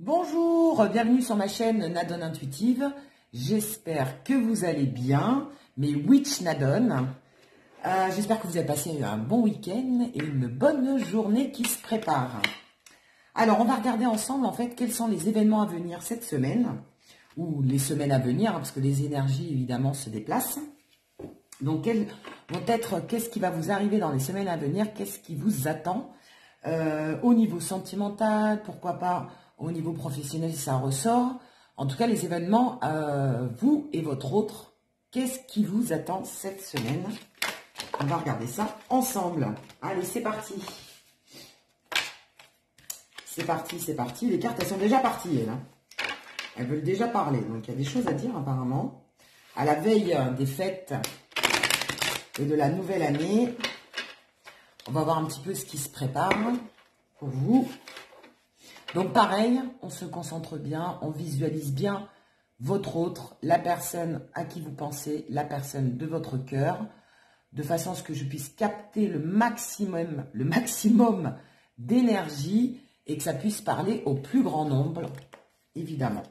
Bonjour, bienvenue sur ma chaîne Nadone Intuitive. J'espère que vous allez bien, mes Witch Nadone. J'espère que vous avez passé un bon week-end et une bonne journée qui se prépare. Alors, on va regarder ensemble, en fait, quels sont les événements à venir cette semaine, ou les semaines à venir, parce que les énergies, évidemment, se déplacent. Donc, quels vont être, qu'est-ce qui va vous arriver dans les semaines à venir, qu'est-ce qui vous attend au niveau sentimental, pourquoi pas au niveau professionnel, ça ressort. En tout cas, les événements, vous et votre autre, qu'est-ce qui vous attend cette semaine? On va regarder ça ensemble. Allez, c'est parti. C'est parti, c'est parti. Les cartes, elles sont déjà parties, elles. Elles veulent déjà parler. Donc, il y a des choses à dire, apparemment. À la veille des fêtes et de la nouvelle année, on va voir un petit peu ce qui se prépare pour vous. Donc, pareil, on se concentre bien, on visualise bien votre autre, la personne à qui vous pensez, la personne de votre cœur, de façon à ce que je puisse capter le maximum d'énergie et que ça puisse parler au plus grand nombre, évidemment.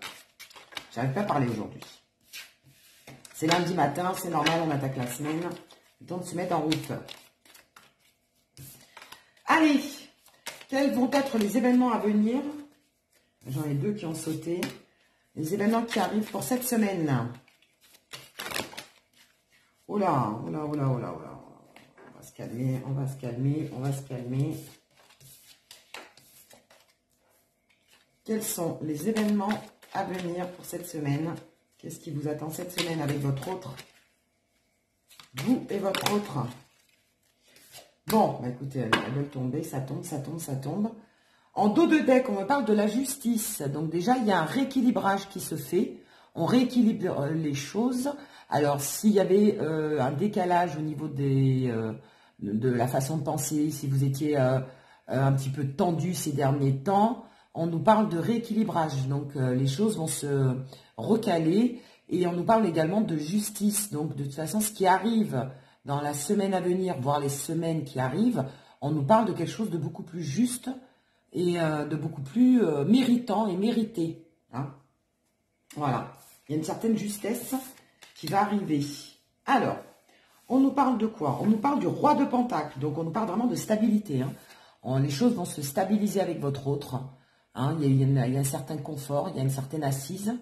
J'arrive pas à parler aujourd'hui. C'est lundi matin, c'est normal, on attaque la semaine. Le temps de se mettre en route. Allez, quels vont être les événements à venir? J'en ai deux qui ont sauté. Les événements qui arrivent pour cette semaine. Oh là, oh là, oh là, oh là, oh là. On va se calmer, on va se calmer, on va se calmer. Quels sont les événements à venir pour cette semaine? Qu'est-ce qui vous attend cette semaine avec votre autre? Vous et votre autre. Bon, bah écoutez, elle veut tomber, ça tombe, ça tombe, ça tombe. En dos de deck, on me parle de la justice. Donc déjà, il y a un rééquilibrage qui se fait. On rééquilibre les choses. Alors, s'il y avait un décalage au niveau de la façon de penser, si vous étiez un petit peu tendu ces derniers temps, on nous parle de rééquilibrage. Donc, les choses vont se recaler. Et on nous parle également de justice. Donc, de toute façon, ce qui arrive dans la semaine à venir, voire les semaines qui arrivent, on nous parle de quelque chose de beaucoup plus juste et de beaucoup plus méritant et mérité. Hein. Voilà. Il y a une certaine justesse qui va arriver. Alors, on nous parle de quoi? On nous parle du roi de Pentacle. Donc, on nous parle vraiment de stabilité. Hein. Les choses vont se stabiliser avec votre autre. Hein. Il y a un certain confort, il y a une certaine assise.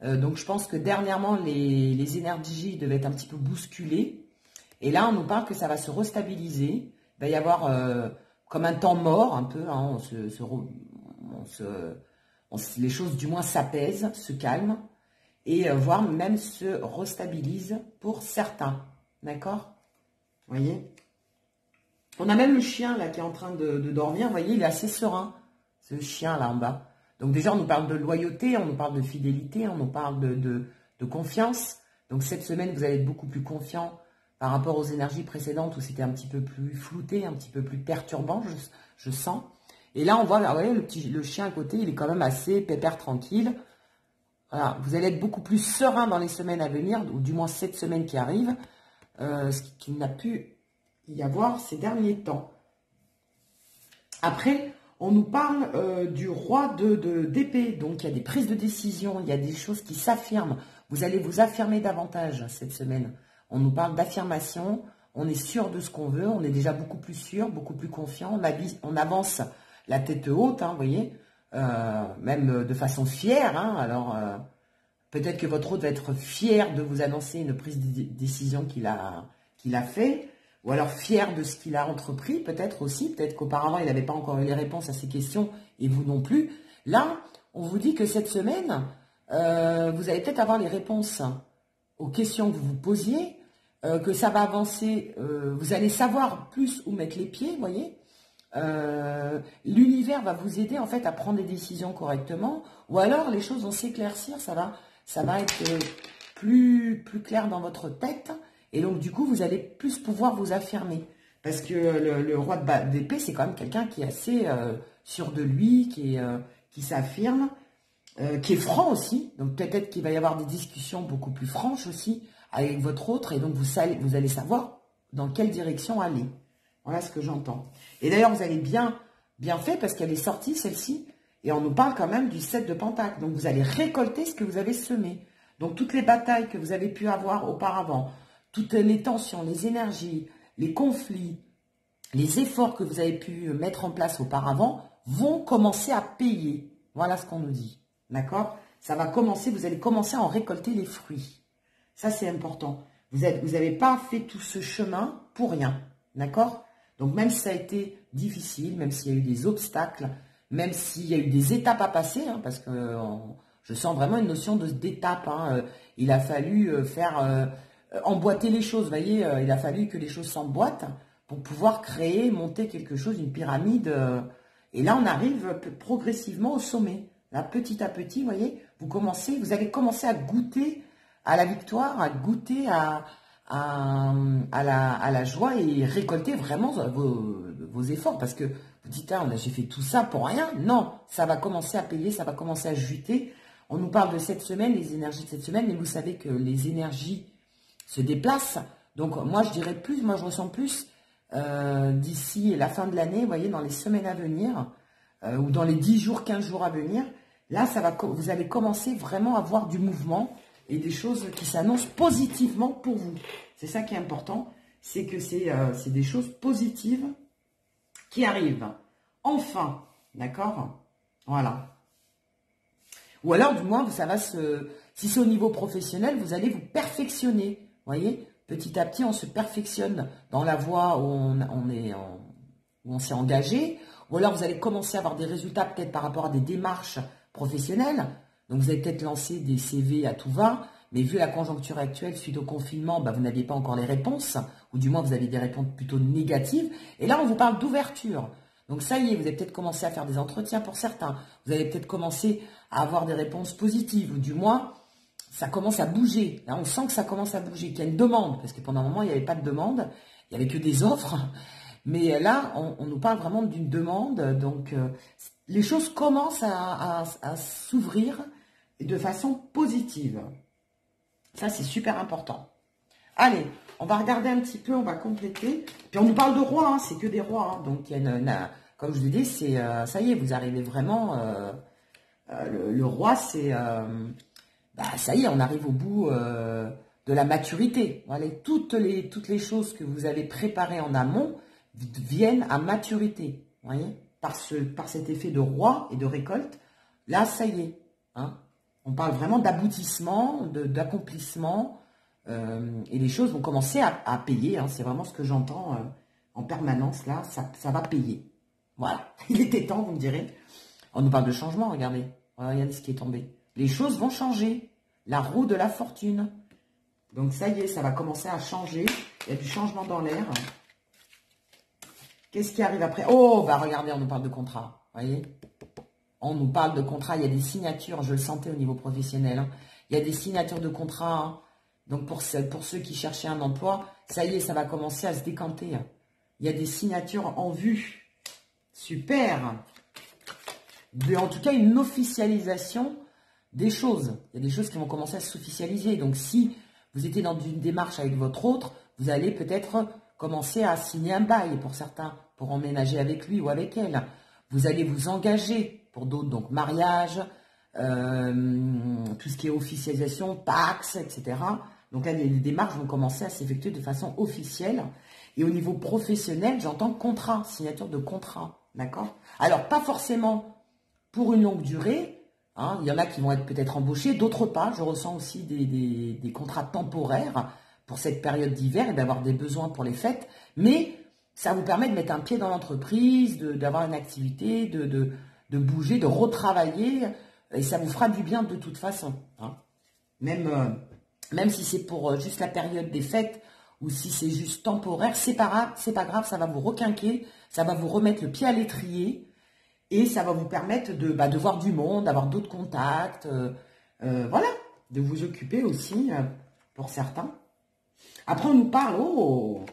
Donc, je pense que dernièrement, les énergies devaient être un petit peu bousculées. Et là, on nous parle que ça va se restabiliser. Il va y avoir comme un temps mort, un peu. Hein, les choses, du moins, s'apaisent, se calment. Et voire même se restabilisent pour certains. D'accord? Vous voyez? On a même le chien, là, qui est en train de dormir. Vous voyez, il est assez serein, ce chien, là, en bas. Donc, déjà, on nous parle de loyauté, on nous parle de fidélité, on nous parle de confiance. Donc, cette semaine, vous allez être beaucoup plus confiant par rapport aux énergies précédentes où c'était un petit peu plus flouté, un petit peu plus perturbant, je sens. Et là, on voit, là, ouais, le chien à côté, il est quand même assez pépère tranquille. Voilà, vous allez être beaucoup plus serein dans les semaines à venir, ou du moins cette semaine qui arrive, ce qui n'a pu y avoir ces derniers temps. Après, on nous parle du roi d'épée, donc il y a des prises de décision, il y a des choses qui s'affirment. Vous allez vous affirmer davantage cette semaine. On nous parle d'affirmation, on est sûr de ce qu'on veut, on est déjà beaucoup plus sûr, beaucoup plus confiant, on avance la tête haute, hein, vous voyez, même de façon fière. Hein, alors, peut-être que votre autre va être fier de vous annoncer une prise de décision qu'il a fait, ou alors fier de ce qu'il a entrepris, peut-être aussi, peut-être qu'auparavant, il n'avait pas encore eu les réponses à ces questions, et vous non plus. Là, on vous dit que cette semaine, vous allez peut-être avoir les réponses aux questions que vous vous posiez, que ça va avancer, vous allez savoir plus où mettre les pieds, vous voyez. L'univers va vous aider en fait à prendre des décisions correctement, ou alors les choses vont s'éclaircir, ça va être plus clair dans votre tête, et donc du coup vous allez plus pouvoir vous affirmer, parce que le roi d'épée, c'est quand même quelqu'un qui est assez sûr de lui, qui s'affirme, qui est franc aussi, donc peut-être qu'il va y avoir des discussions beaucoup plus franches aussi avec votre autre, et donc vous allez savoir dans quelle direction aller. Voilà ce que j'entends. Et d'ailleurs, vous avez bien fait, parce qu'elle est sortie, celle-ci, Et on nous parle quand même du 7 de Pentacle. Donc, vous allez récolter ce que vous avez semé. Donc, toutes les batailles que vous avez pu avoir auparavant, toutes les tensions, les énergies, les conflits, les efforts que vous avez pu mettre en place auparavant vont commencer à payer. Voilà ce qu'on nous dit. D'accord? Ça va commencer, vous allez commencer à en récolter les fruits. Ça, c'est important. Vous n'avez pas fait tout ce chemin pour rien. D'accord? Donc, même si ça a été difficile, même s'il y a eu des obstacles, même s'il y a eu des étapes à passer, hein, parce que je sens vraiment une notion d'étape. Hein, il a fallu faire emboîter les choses. Vous voyez, il a fallu que les choses s'emboîtent pour pouvoir créer, monter quelque chose, une pyramide. Et là, on arrive progressivement au sommet. Là, petit à petit, vous voyez, vous allez commencer à goûter à la victoire, à goûter à la joie et récolter vraiment vos efforts. Parce que vous dites, ah, j'ai fait tout ça pour rien. Non, ça va commencer à payer, ça va commencer à juter. On nous parle de cette semaine, les énergies de cette semaine, mais vous savez que les énergies se déplacent. Donc, moi, je dirais plus, moi, je ressens plus d'ici la fin de l'année, vous voyez, dans les semaines à venir, ou dans les 10 jours, 15 jours à venir. Là, vous allez commencer vraiment à voir du mouvement et des choses qui s'annoncent positivement pour vous. C'est ça qui est important, c'est que c'est des choses positives qui arrivent. Enfin, d'accord? Voilà. Ou alors, du moins, ça va si c'est au niveau professionnel, vous allez vous perfectionner. Vous voyez? Petit à petit, on se perfectionne dans la voie où on s'est engagé. Ou alors, vous allez commencer à avoir des résultats peut-être par rapport à des démarches professionnelles. Donc, vous avez peut-être lancé des CV à tout va, mais vu la conjoncture actuelle suite au confinement, bah, vous n'aviez pas encore les réponses, ou du moins, vous avez des réponses plutôt négatives. Et là, on vous parle d'ouverture. Donc, ça y est, vous avez peut-être commencé à faire des entretiens pour certains. Vous avez peut-être commencé à avoir des réponses positives, ou du moins, ça commence à bouger. Là, on sent que ça commence à bouger, qu'il y a une demande, parce que pendant un moment, il n'y avait pas de demande, il n'y avait que des offres. Mais là, on nous parle vraiment d'une demande. Donc, les choses commencent à s'ouvrir de façon positive. Ça, c'est super important. Allez, on va regarder un petit peu, on va compléter. Puis, on nous parle de rois, hein, c'est que des rois. Hein. Donc, il y a comme je vous dis, ça y est, vous arrivez vraiment... le roi, c'est... ça y est, on arrive au bout de la maturité. Voilà, toutes les choses que vous avez préparées en amont viennent à maturité. Vous voyez, par cet effet de roi et de récolte, là, ça y est. Hein, on parle vraiment d'aboutissement, d'accomplissement, et les choses vont commencer à payer. Hein, c'est vraiment ce que j'entends en permanence, là, ça va payer. Voilà, il était temps, vous me direz. On nous parle de changement, regardez. Regardez ce qui est tombé. Les choses vont changer. La roue de la fortune. Donc, ça y est, ça va commencer à changer. Il y a du changement dans l'air. Qu'est-ce qui arrive après? Oh, bah regardez, on nous parle de contrat. Vous voyez? On nous parle de contrat. Il y a des signatures, je le sentais au niveau professionnel. Hein. Il y a des signatures de contrat. Hein. Donc, pour ceux qui cherchaient un emploi, ça y est, ça va commencer à se décanter. Hein. Il y a des signatures en vue. Super! En tout cas, une officialisation des choses. Il y a des choses qui vont commencer à s'officialiser. Donc, si vous étiez dans une démarche avec votre autre, vous allez peut-être commencer à signer un bail pour certains, pour emménager avec lui ou avec elle. Vous allez vous engager pour d'autres, donc mariage, tout ce qui est officialisation, taxes, etc. Donc là, les démarches vont commencer à s'effectuer de façon officielle. Et au niveau professionnel, j'entends contrat, signature de contrat. D'accord? Alors, pas forcément pour une longue durée. Hein, il y en a qui vont être peut-être embauchés, d'autres pas. Je ressens aussi des contrats temporaires pour cette période d'hiver et d'avoir des besoins pour les fêtes. Mais ça vous permet de mettre un pied dans l'entreprise, d'avoir une activité, de bouger, de retravailler. Et ça vous fera du bien de toute façon. Hein. Même si c'est pour juste la période des fêtes ou si c'est juste temporaire, c'est pas grave, ça va vous requinquer, ça va vous remettre le pied à l'étrier. Et ça va vous permettre de voir du monde, d'avoir d'autres contacts, voilà, de vous occuper aussi pour certains. Après, on nous parle,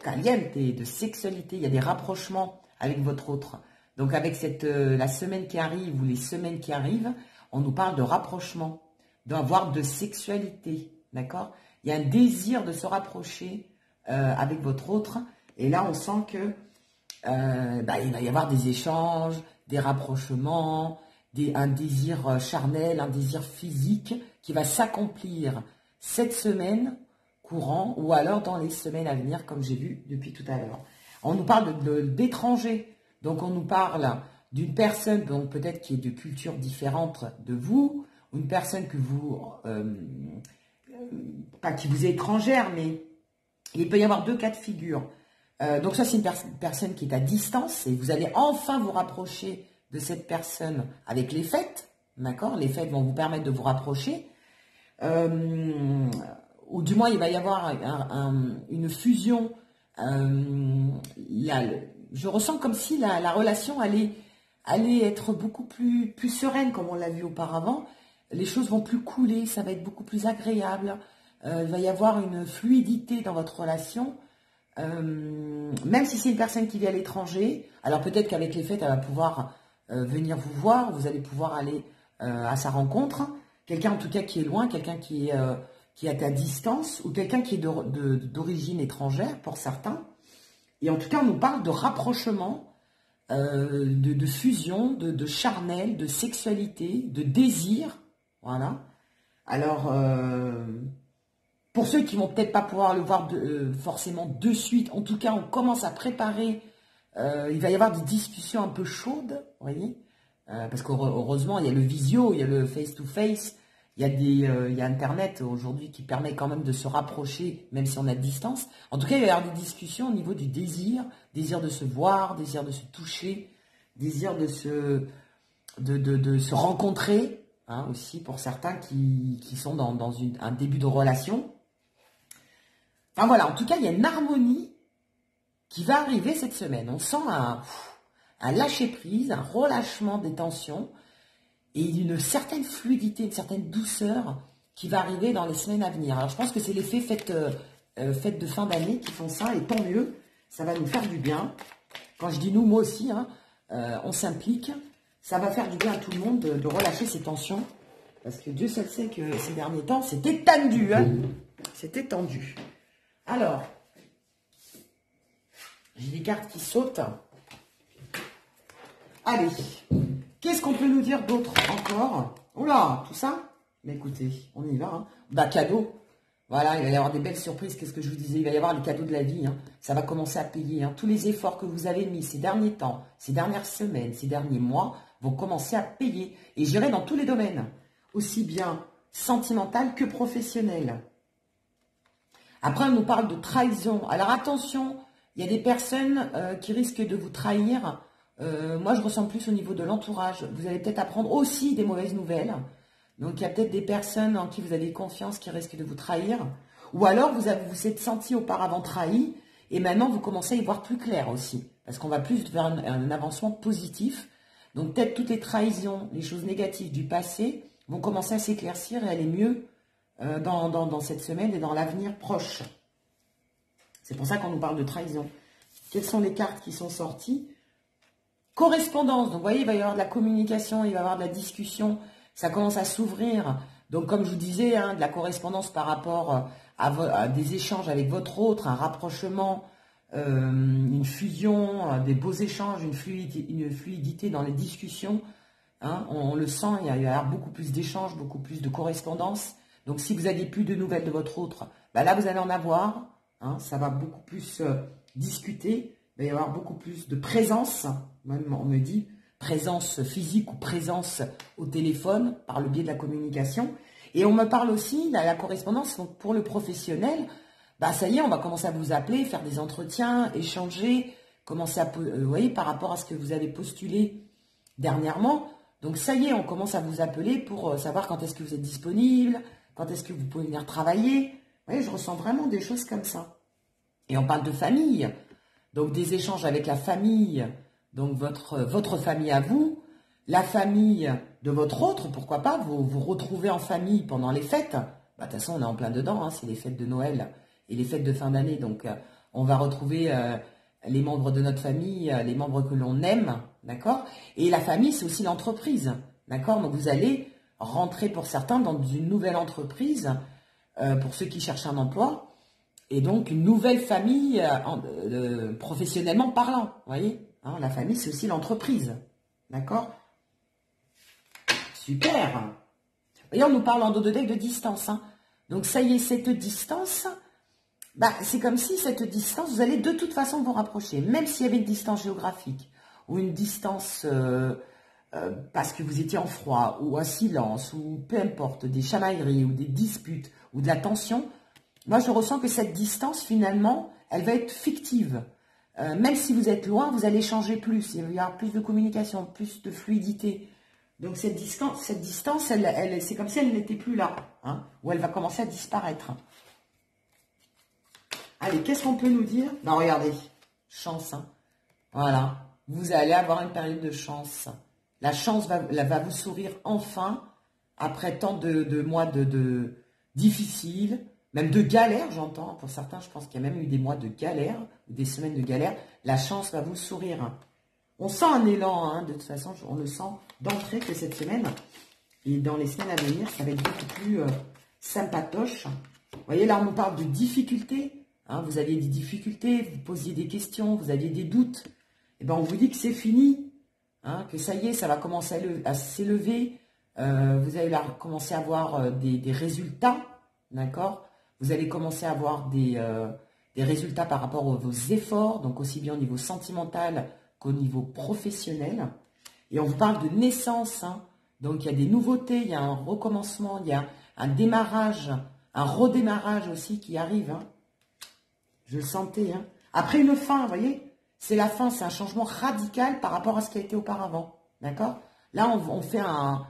caliente, de sexualité. Il y a des rapprochements avec votre autre. Donc, avec la semaine qui arrive ou les semaines qui arrivent, on nous parle de rapprochement, d'avoir de sexualité, d'accord? Il y a un désir de se rapprocher avec votre autre. Et là, on sent que il va y avoir des échanges, des rapprochements, un désir charnel, un désir physique qui va s'accomplir cette semaine courant ou alors dans les semaines à venir, comme j'ai vu depuis tout à l'heure. On nous parle d'étrangers, donc on nous parle d'une personne donc peut-être qui est de culture différente de vous, ou une personne que vous, pas qui vous est étrangère, mais il peut y avoir deux cas de figure. Donc ça c'est une personne qui est à distance et vous allez enfin vous rapprocher de cette personne avec les fêtes, d'accord? Les fêtes vont vous permettre de vous rapprocher. Ou du moins il va y avoir une fusion. Je ressens comme si la relation allait être beaucoup plus sereine comme on l'a vu auparavant. Les choses vont plus couler, ça va être beaucoup plus agréable. Il va y avoir une fluidité dans votre relation. Même si c'est une personne qui vit à l'étranger, alors peut-être qu'avec les fêtes, elle va pouvoir venir vous voir, vous allez pouvoir aller à sa rencontre. Quelqu'un en tout cas qui est loin, quelqu'un qui est à distance, ou quelqu'un qui est d'origine étrangère pour certains. Et en tout cas, on nous parle de rapprochement, de fusion, de charnel, de sexualité, de désir. Voilà. Alors, pour ceux qui vont peut-être pas pouvoir le voir forcément de suite, en tout cas, on commence à préparer. Il va y avoir des discussions un peu chaudes, vous voyez, parce qu'heureusement, il y a le visio, il y a le face-to-face, il y a Internet aujourd'hui qui permet quand même de se rapprocher, même si on est à distance. En tout cas, il va y avoir des discussions au niveau du désir de se voir, désir de se toucher, désir de se rencontrer, hein, aussi pour certains qui sont dans un début de relation. Enfin voilà, en tout cas, il y a une harmonie qui va arriver cette semaine. On sent un lâcher-prise, un relâchement des tensions et une certaine fluidité, une certaine douceur qui va arriver dans les semaines à venir. Alors, je pense que c'est l'effet fête de fin d'année qui font ça, et tant mieux, ça va nous faire du bien. Quand je dis nous, moi aussi, hein, on s'implique. Ça va faire du bien à tout le monde de relâcher ces tensions, parce que Dieu seul sait que ces derniers temps, c'était tendu. Hein, c'était tendu. Alors, j'ai des cartes qui sautent. Allez, qu'est-ce qu'on peut nous dire d'autre encore? Oula, tout ça? Mais écoutez, on y va. Hein. Bah, cadeau. Voilà, il va y avoir des belles surprises. Qu'est-ce que je vous disais? Il va y avoir les cadeaux de la vie. Hein. Ça va commencer à payer. Hein. Tous les efforts que vous avez mis ces derniers temps, ces dernières semaines, ces derniers mois, vont commencer à payer. Et j'irai dans tous les domaines. Aussi bien sentimental que professionnel. Après, on nous parle de trahison. Alors attention, il y a des personnes qui risquent de vous trahir. Moi, je ressens plus au niveau de l'entourage. Vous allez peut-être apprendre aussi des mauvaises nouvelles. Donc, il y a peut-être des personnes en qui vous avez confiance qui risquent de vous trahir. Ou alors, vous êtes senti auparavant trahi. Et maintenant, vous commencez à y voir plus clair aussi. Parce qu'on va plus vers un avancement positif. Donc, peut-être toutes les trahisons, les choses négatives du passé vont commencer à s'éclaircir et aller mieux dans cette semaine et dans l'avenir proche. C'est pour ça qu'on nous parle de trahison. Quelles sont les cartes qui sont sorties? Correspondance. Donc, vous voyez, il va y avoir de la communication, il va y avoir de la discussion. Ça commence à s'ouvrir. Donc, comme je vous disais, hein, de la correspondance par rapport à des échanges avec votre autre, un rapprochement, une fusion, des beaux échanges, une fluidité dans les discussions. Hein, on le sent, il va y avoir beaucoup plus d'échanges, beaucoup plus de correspondance. Donc, si vous n'avez plus de nouvelles de votre autre, bah là, vous allez en avoir. Hein, ça va beaucoup plus discuter. Il va y avoir beaucoup plus de présence. Même, on me dit présence physique ou présence au téléphone par le biais de la communication. Et on me parle aussi de la correspondance. Donc, pour le professionnel, bah, ça y est, on va commencer à vous appeler, faire des entretiens, échanger, commencer à, vous voyez, par rapport à ce que vous avez postulé dernièrement. Donc, ça y est, on commence à vous appeler pour savoir quand est-ce que vous êtes disponible, quand est-ce que vous pouvez venir travailler. Vous voyez, je ressens vraiment des choses comme ça. Et on parle de famille, donc des échanges avec la famille, donc votre famille à vous, la famille de votre autre, pourquoi pas, vous retrouvez en famille pendant les fêtes. Bah, de toute façon, on est en plein dedans, hein, c'est les fêtes de Noël et les fêtes de fin d'année. Donc, on va retrouver les membres de notre famille, les membres que l'on aime, d'accord? Et la famille, c'est aussi l'entreprise, d'accord? Donc, vous allez rentrer pour certains dans une nouvelle entreprise, pour ceux qui cherchent un emploi, et donc une nouvelle famille professionnellement parlant, vous voyez, hein, la famille, c'est aussi l'entreprise, d'accord? Super. Voyez, on nous parle en dos de deck de distance. Hein. Donc, ça y est, cette distance, bah, c'est comme si cette distance, vous allez de toute façon vous rapprocher. Même s'il y avait une distance géographique ou une distance parce que vous étiez en froid ou en silence ou peu importe, des chamailleries ou des disputes ou de la tension, moi, je ressens que cette distance, finalement, elle va être fictive. Même si vous êtes loin, vous allez échanger plus. Il va y avoir plus de communication, plus de fluidité. Donc, cette distance c'est comme si elle n'était plus là. Hein, ou elle va commencer à disparaître. Allez, qu'est-ce qu'on peut nous dire? Ben, regardez. Chance. Hein. Voilà. Vous allez avoir une période de chance. La chance va vous sourire enfin. Après tant de mois difficiles. Même de galère, j'entends. Pour certains, je pense qu'il y a même eu des mois de galère, des semaines de galère. La chance va vous sourire. On sent un élan, hein, de toute façon, on le sent d'entrée que cette semaine. Et dans les semaines à venir, ça va être beaucoup plus sympatoche. Vous voyez, là, on nous parle de difficultés. Hein, vous aviez des difficultés, vous posiez des questions, vous aviez des doutes. Et bien, on vous dit que c'est fini. Hein, que ça y est, ça va commencer à s'élever. Vous allez commencer à avoir des résultats. D'accord ? Vous allez commencer à avoir des résultats par rapport à vos efforts, donc aussi bien au niveau sentimental qu'au niveau professionnel. Et on vous parle de naissance, hein. Donc il y a des nouveautés, il y a un recommencement, il y a un démarrage, un redémarrage aussi qui arrive. Hein. Je le sentais. Hein. Après une fin, vous voyez, c'est la fin, c'est un changement radical par rapport à ce qui a été auparavant. D'accord ? Là, on fait un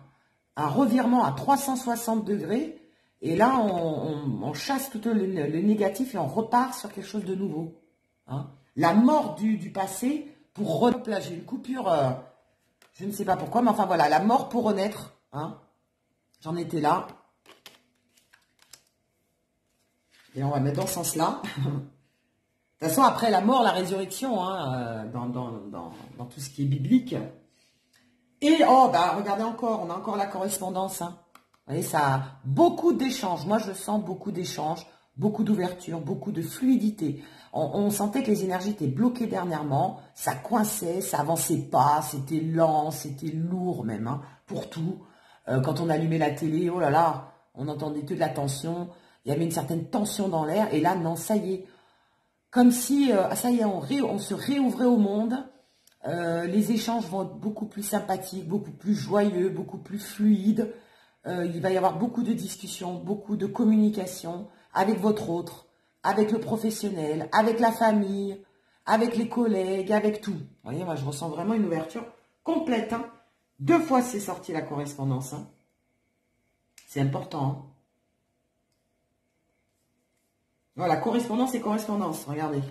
revirement à 360 degrés. Et là, on chasse tout le négatif et on repart sur quelque chose de nouveau. Hein. La mort du passé pour renaître. Là, j'ai une coupure, je ne sais pas pourquoi, mais enfin voilà, la mort pour renaître. Hein. J'en étais là. Et on va mettre dans ce sens-là. De toute façon, après la mort, la résurrection, hein, dans tout ce qui est biblique. Et, oh, bah, regardez encore, on a encore la correspondance, hein. Vous voyez, ça a beaucoup d'échanges. Moi, je sens beaucoup d'échanges, beaucoup d'ouverture, beaucoup de fluidité. On sentait que les énergies étaient bloquées dernièrement. Ça coinçait, ça avançait pas, c'était lent, c'était lourd même, hein, pour tout. Quand on allumait la télé, oh là là, on entendait que de la tension. Il y avait une certaine tension dans l'air. Et là, non, ça y est. Comme si, ça y est, on se réouvrait au monde. Les échanges vont être beaucoup plus sympathiques, beaucoup plus joyeux, beaucoup plus fluides. Il va y avoir beaucoup de discussions, beaucoup de communication avec votre autre, avec le professionnel, avec la famille, avec les collègues, avec tout. Vous voyez, moi, je ressens vraiment une ouverture complète. Hein. 2 fois, c'est sorti la correspondance. Hein. C'est important. Hein. Voilà, correspondance et correspondance. Regardez.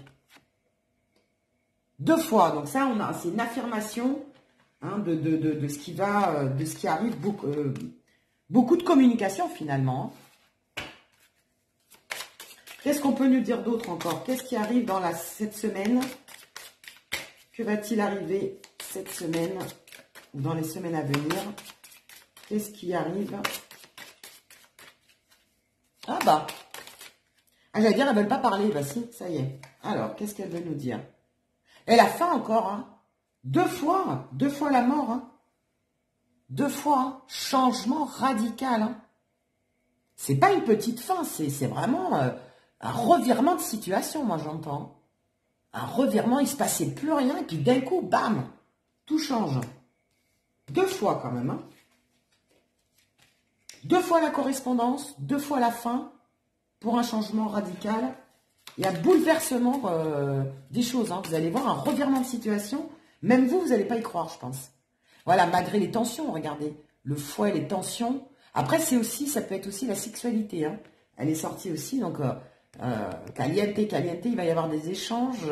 2 fois. Donc ça, c'est une affirmation hein, de ce qui va, de ce qui arrive. Beaucoup de communication finalement. Qu'est-ce qu'on peut nous dire d'autre encore? Qu'est-ce qui arrive dans cette semaine? Que va-t-il arriver cette semaine ou dans les semaines à venir? Qu'est-ce qui arrive? Ah bah. Ah, j'allais dire, elles ne veulent pas parler. Bah si, ça y est. Alors, qu'est-ce qu'elles veulent nous dire? Et la fin encore, hein. 2 fois la mort, hein. 2 fois, hein. Changement radical, hein. C'est pas une petite fin, c'est vraiment un revirement de situation, moi j'entends. Un revirement, il se passait plus rien, et puis d'un coup, bam, tout change. 2 fois quand même, hein. 2 fois la correspondance, 2 fois la fin, pour un changement radical. Il y a bouleversement des choses, hein. Vous allez voir un revirement de situation. Même vous n'allez pas y croire, je pense. Voilà, malgré les tensions, regardez. Le fouet, les tensions. Après, ça peut être aussi la sexualité. Hein. Elle est sortie aussi, donc caliente, il va y avoir des échanges.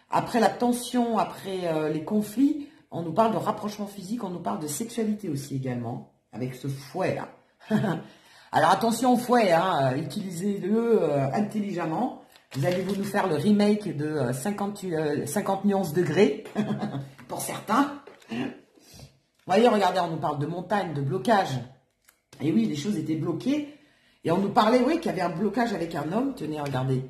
Après la tension, après les conflits, on nous parle de rapprochement physique, on nous parle de sexualité aussi également, avec ce fouet-là. Alors attention au fouet, hein, utilisez-le intelligemment. Vous allez nous faire le remake de 50 nuances degrés, pour certains. Vous voyez, regardez, on nous parle de montagne, de blocage. Et oui, les choses étaient bloquées. Et on nous parlait, oui, qu'il y avait un blocage avec un homme. Tenez, regardez.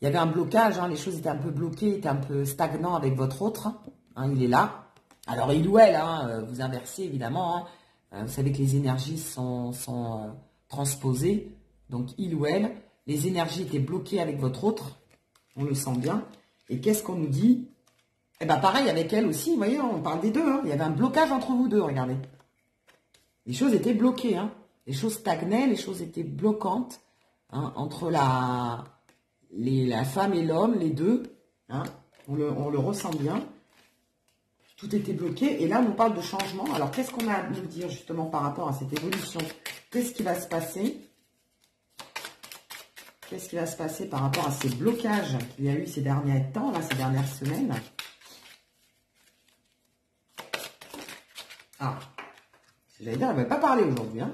Il y avait un blocage, hein, les choses étaient un peu bloquées, étaient un peu stagnants avec votre autre. Hein, il est là. Alors, il ou elle, hein, vous inversez, évidemment. Vous savez que les énergies sont transposées. Donc, il ou elle, les énergies étaient bloquées avec votre autre. On le sent bien. Et qu'est-ce qu'on nous dit? Eh bien, pareil avec elle aussi. Vous voyez, on parle des deux. Hein. Il y avait un blocage entre vous deux, regardez. Les choses étaient bloquées. Hein. Les choses stagnaient, les choses étaient bloquantes. Hein, entre la femme et l'homme, les deux. Hein. On le ressent bien. Tout était bloqué. Et là, on nous parle de changement. Alors, qu'est-ce qu'on a à nous dire justement par rapport à cette évolution? Qu'est-ce qui va se passer? Qu'est-ce qui va se passer par rapport à ces blocages qu'il y a eu ces derniers temps, là, ces dernières semaines? Ah, j'allais dire, elle ne va pas parler aujourd'hui. Hein.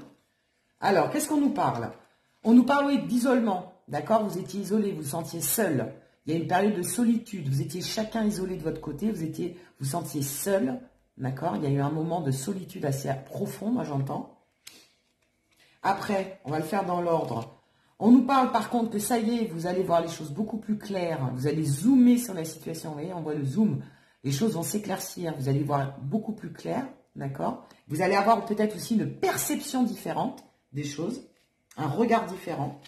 Alors, qu'est-ce qu'on nous parle? On nous parle, oui, d'isolement. D'accord? Vous étiez isolé, vous vous sentiez seul. Il y a une période de solitude. Vous étiez chacun isolé de votre côté. Vous vous sentiez seul. D'accord? Il y a eu un moment de solitude assez profond, moi j'entends. Après, on va le faire dans l'ordre. On nous parle par contre que ça y est, vous allez voir les choses beaucoup plus claires. Vous allez zoomer sur la situation. Vous voyez, on voit le zoom. Les choses vont s'éclaircir. Vous allez voir beaucoup plus clair. D'accord? Vous allez avoir peut-être aussi une perception différente des choses. Un regard différent.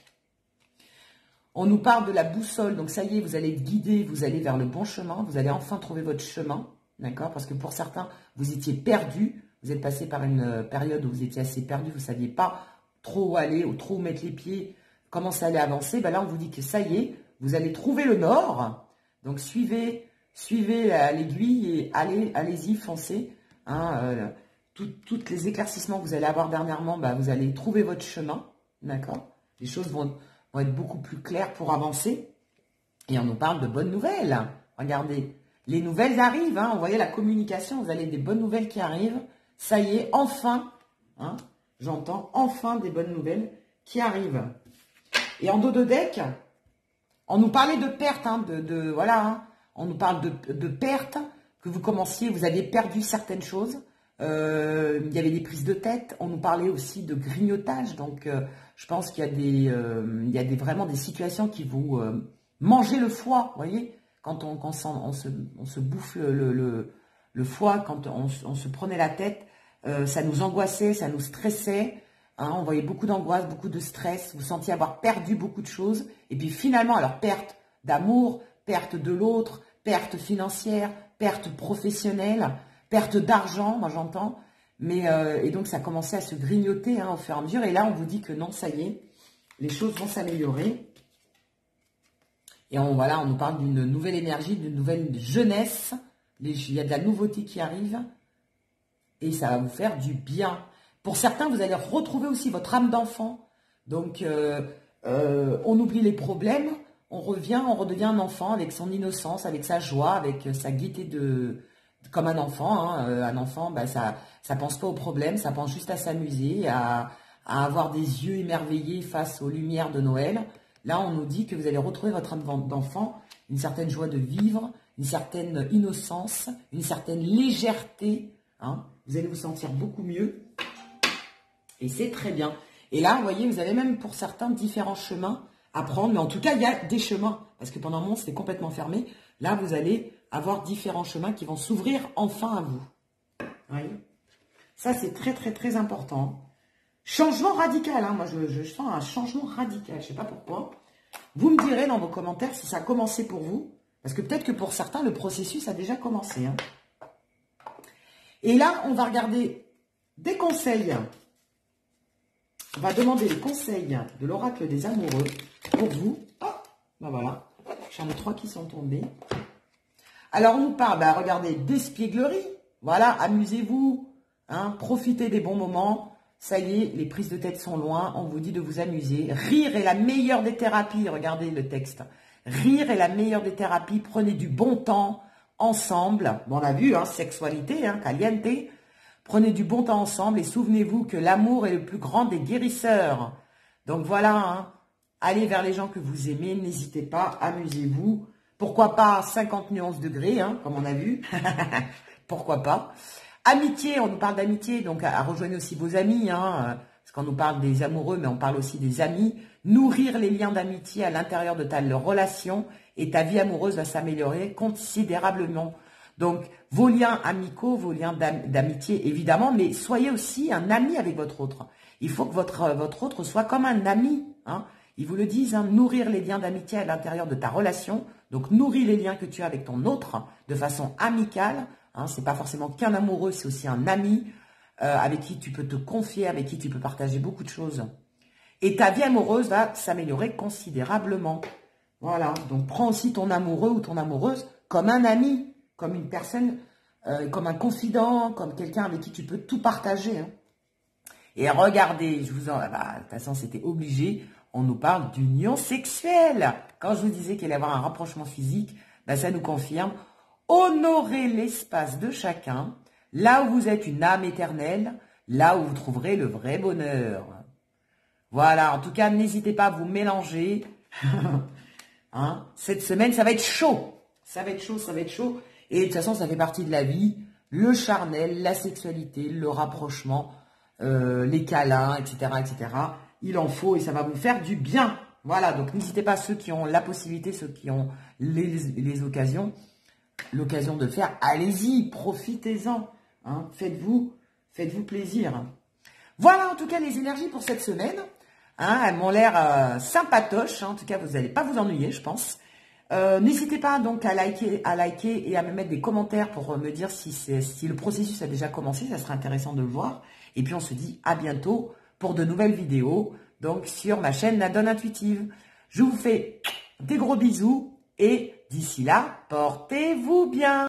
On nous parle de la boussole. Donc ça y est, vous allez être guidé. Vous allez vers le bon chemin. Vous allez enfin trouver votre chemin. D'accord? Parce que pour certains, vous étiez perdu. Vous êtes passé par une période où vous étiez assez perdu. Vous ne saviez pas trop où aller ou trop où mettre les pieds. Comment ça allait avancer? Ben là, on vous dit que ça y est, vous allez trouver le nord. Donc, suivez l'aiguille et allez-y, foncez. Hein, toutes les éclaircissements que vous allez avoir dernièrement, ben, vous allez trouver votre chemin. D'accord? Les choses vont être beaucoup plus claires pour avancer. Et on nous parle de bonnes nouvelles. Regardez, les nouvelles arrivent. Hein, vous voyez la communication, vous avez des bonnes nouvelles qui arrivent. Ça y est, enfin, hein, j'entends enfin des bonnes nouvelles qui arrivent. Et en dos de deck, on nous parlait de pertes, hein, voilà, hein, on nous parle de pertes, que vous commenciez, vous aviez perdu certaines choses, il y avait des prises de tête, on nous parlait aussi de grignotage, donc je pense qu'il y a vraiment des situations qui vous mangez le foie, vous voyez, quand on se bouffe le foie, quand on se prenait la tête, ça nous angoissait, ça nous stressait. Hein, on voyait beaucoup d'angoisse, beaucoup de stress. Vous sentiez avoir perdu beaucoup de choses. Et puis finalement, alors perte d'amour, perte de l'autre, perte financière, perte professionnelle, perte d'argent, moi j'entends. Mais et donc ça commençait à se grignoter hein, au fur et à mesure. Et là, on vous dit que non, ça y est, les choses vont s'améliorer. Et on nous parle d'une nouvelle énergie, d'une nouvelle jeunesse. Il y a de la nouveauté qui arrive. Et ça va vous faire du bien. Pour certains, vous allez retrouver aussi votre âme d'enfant. Donc, on oublie les problèmes, on redevient un enfant avec son innocence, avec sa joie, avec sa gaieté comme un enfant. Hein. Un enfant, bah, ça pense pas aux problèmes, ça pense juste à s'amuser, à avoir des yeux émerveillés face aux lumières de Noël. Là, on nous dit que vous allez retrouver votre âme d'enfant, une certaine joie de vivre, une certaine innocence, une certaine légèreté. Hein. Vous allez vous sentir beaucoup mieux. Et c'est très bien. Et là, vous voyez, vous avez même pour certains différents chemins à prendre. Mais en tout cas, il y a des chemins. Parce que pendant un moment, c'était complètement fermé. Là, vous allez avoir différents chemins qui vont s'ouvrir enfin à vous. Vous voyez? Ça, c'est très, très, très important. Changement radical. Hein. Moi, je sens un changement radical. Je ne sais pas pourquoi. Vous me direz dans vos commentaires si ça a commencé pour vous. Parce que peut-être que pour certains, le processus a déjà commencé. Hein. Et là, on va regarder des conseils. On va demander les conseils de l'oracle des amoureux pour vous. Oh, ben voilà, j'en ai 3 qui sont tombés. Alors, on nous parle, regardez, d'espièglerie. Voilà, amusez-vous, hein, profitez des bons moments. Ça y est, les prises de tête sont loin. On vous dit de vous amuser. Rire est la meilleure des thérapies. Regardez le texte. Rire est la meilleure des thérapies. Prenez du bon temps ensemble. Bon, on a vu, hein, sexualité, hein, caliente. Prenez du bon temps ensemble et souvenez-vous que l'amour est le plus grand des guérisseurs. Donc voilà, hein, allez vers les gens que vous aimez, n'hésitez pas, amusez-vous. Pourquoi pas 50 nuances degrés, hein, comme on a vu. Pourquoi pas. Amitié, on nous parle d'amitié, donc rejoignez aussi vos amis, hein, parce qu'on nous parle des amoureux, mais on parle aussi des amis. Nourrir les liens d'amitié à l'intérieur de ta relation et ta vie amoureuse va s'améliorer considérablement. Donc, vos liens amicaux, vos liens d'amitié, évidemment, mais soyez aussi un ami avec votre autre. Il faut que votre autre soit comme un ami. Hein. Ils vous le disent, hein, nourrir les liens d'amitié à l'intérieur de ta relation. Donc, nourris les liens que tu as avec ton autre de façon amicale. Hein, c'est pas forcément qu'un amoureux, c'est aussi un ami avec qui tu peux te confier, avec qui tu peux partager beaucoup de choses. Et ta vie amoureuse va s'améliorer considérablement. Voilà, donc prends aussi ton amoureux ou ton amoureuse comme un ami, comme une personne, comme un confident, comme quelqu'un avec qui tu peux tout partager. Hein. Et regardez, je vous en... Bah, de toute façon, c'était obligé, on nous parle d'union sexuelle. Quand je vous disais qu'il allait y avoir un rapprochement physique, bah, ça nous confirme. Honorez l'espace de chacun, là où vous êtes une âme éternelle, là où vous trouverez le vrai bonheur. Voilà, en tout cas, n'hésitez pas à vous mélanger. Hein, cette semaine, ça va être chaud. Ça va être chaud, ça va être chaud. Et de toute façon, ça fait partie de la vie. Le charnel, la sexualité, le rapprochement, les câlins, etc., etc. Il en faut et ça va vous faire du bien. Voilà, donc n'hésitez pas, ceux qui ont la possibilité, ceux qui ont les occasions, l'occasion de le faire, allez-y, profitez-en. Hein, faites-vous plaisir. Voilà en tout cas les énergies pour cette semaine. Hein, elles m'ont l'air sympatoches. Hein, en tout cas, vous n'allez pas vous ennuyer, je pense. N'hésitez pas donc à liker et à me mettre des commentaires pour me dire si le processus a déjà commencé. Ça serait intéressant de le voir. Et puis, on se dit à bientôt pour de nouvelles vidéos. Donc, sur ma chaîne La Donne Intuitive. Je vous fais des gros bisous. Et d'ici là, portez-vous bien.